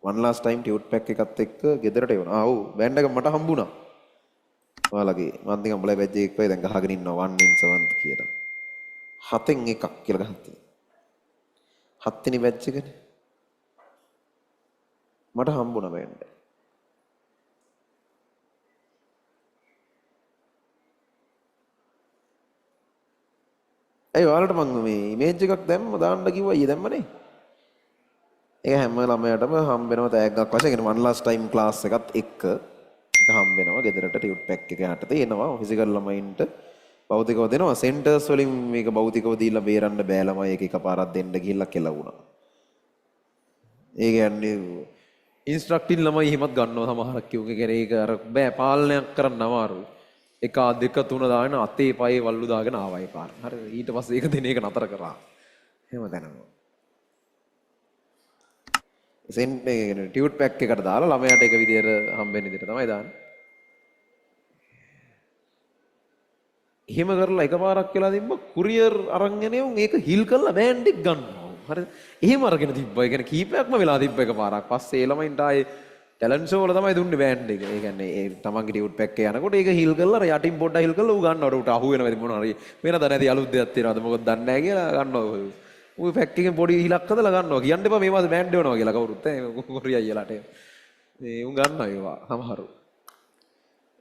one last time tute pack එකත් එක්ක ගෙදරට එවනවා. ආ ඔව් බෑන්ඩ් එක මට හම්බුණා. ඔයාලගේ මම නිකන් උඹලා බැජ් එකක් වෙයි දැන් ගහගෙන ඉන්නවා 1 in 7th කියලා. 7න් එකක් කියලා ගහත්තේ. 7 වෙනි බැජ් එකනේ. මට හම්බුණා බෑන්ඩ්. ඒ ඔයාලට මම මේ ඉමේජ් එකක් දැම්ම දාන්න කිව්වා ඊයේ දැම්මනේ. ඒක හැම ළමයාටම හම්බ වෙනවා තෑග්ගක් වශයෙන්. කියන්නේ one last time class එකත් එක්ක ඒක හම්බ වෙනවා. ගෙදරට ටියුට් පැක් එක යටතේ එනවා. ෆිසිකල් ළමයින්ට භෞතිකව දෙනවා. සෙන්ටර්ස් වලින් මේක භෞතිකව දීලා බේරන්න බෑ ළමයි ඒක එකපාරක් දෙන්න ගිහිල්ලා කෙලවුණා. ඒ කියන්නේ ඉන්ස්ට්‍රක්ටින් ළමයි එහෙමත් ගන්නවා සමහරක් කිව්වේ. කියන්නේ ඒක අර බෑ පාලනයක් කරන්න අමාරුයි. 1 2 3 දාගෙන අතේ පයේ වල්ලු දාගෙන ආවයි පාර. හරි ඊට පස්සේ ඒක දින එක නතර කරා. එහෙම දැනනවා. ටියුට් පැක් එකට දාලා ළමයාට එක විදියට හම්බෙන්න විදියට තමයි දාන්නේ. එහෙම කරලා එකපාරක් වෙලා තිබ්බ කුරියර් අරන් එනේ උන් ඒක හිල් කරලා බෑන්ඩ් එක ගන්නවා. හරිද? එහෙම අරගෙන තිබ්බා. ඒ කියන්නේ කීපයක්ම වෙලා තිබ්බ එකපාරක්. පස්සේ ඒ ළමයින්ට ආයේ ටැලන්ට් ෂෝ වල තමයි දුන්නේ බෑන්ඩ් එක. ඒ කියන්නේ ඒ තමන්ගේ ටියුට් පැක් එක යනකොට ඒක හිල් කරලා යටින් පොඩ්ඩක් හිල් කරලා ඌ ගන්නවට ඌට අහු වෙනවා ඉතින් මොනවා හරි වෙනද නැති අලුත් දෙයක් තියෙනවද මොකද දන්නේ නැහැ කියලා ගන්නවා. ඌ පැක් එකෙන් පොඩි හිලක් හදලා ගන්නවා. කියන්න එපා මේවාද බෑන්ඩ් වෙනවා කියලා කවුරුත් ඈ කොරිය අයියලාට. ඒ උන් ගන්නවා ඒවා සමහරු.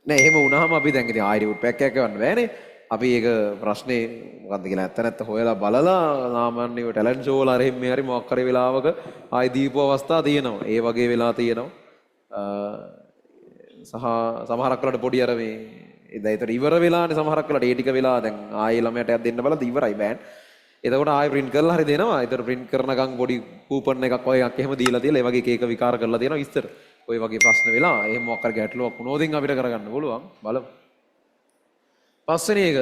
නෑ එහෙම වුණාම අපි දැන් ඉතින් ආයෙ ටියුට් පැක් එකක් ගන්න බෑනේ. අපි ඒක ප්‍රශ්නේ මොකද්ද කියලා නැත්ත හොයලා බලලා සාමාන්‍යව ටැලන්ට් ෂෝ වල අර එහෙම හරි මොකක් හරි වෙලාවක ආයෙ දීපු අවස්ථා තියෙනවා. ඒ වගේ වෙලා තියෙනවා. සහ සමහරක් වෙලාවට පොඩි අර මේ දැන් ඒතර ඉවර වෙලානේ සමහරක් වෙලාවට ඒ ටික වෙලා දැන් ආයෙ ළමයට එකක් දෙන්න බලද්දි ඉවරයි බෑන්. එතකොට ආයෙ print කරලා හරි දෙනවා. ඒතර print කරනකම් පොඩි කූපන් එකක් වගේ එකක් එහෙම දීලා තියලා ඒ වගේ එක එක විකාර කරලා දෙනවා ඉස්සර. ඔය වගේ ප්‍රශ්න වෙලා එහෙම මොකක් හරි ගැටලුවක් වුණොත් අපිට කරගන්න පුළුවන්. බලමු. පස්වෙනි එක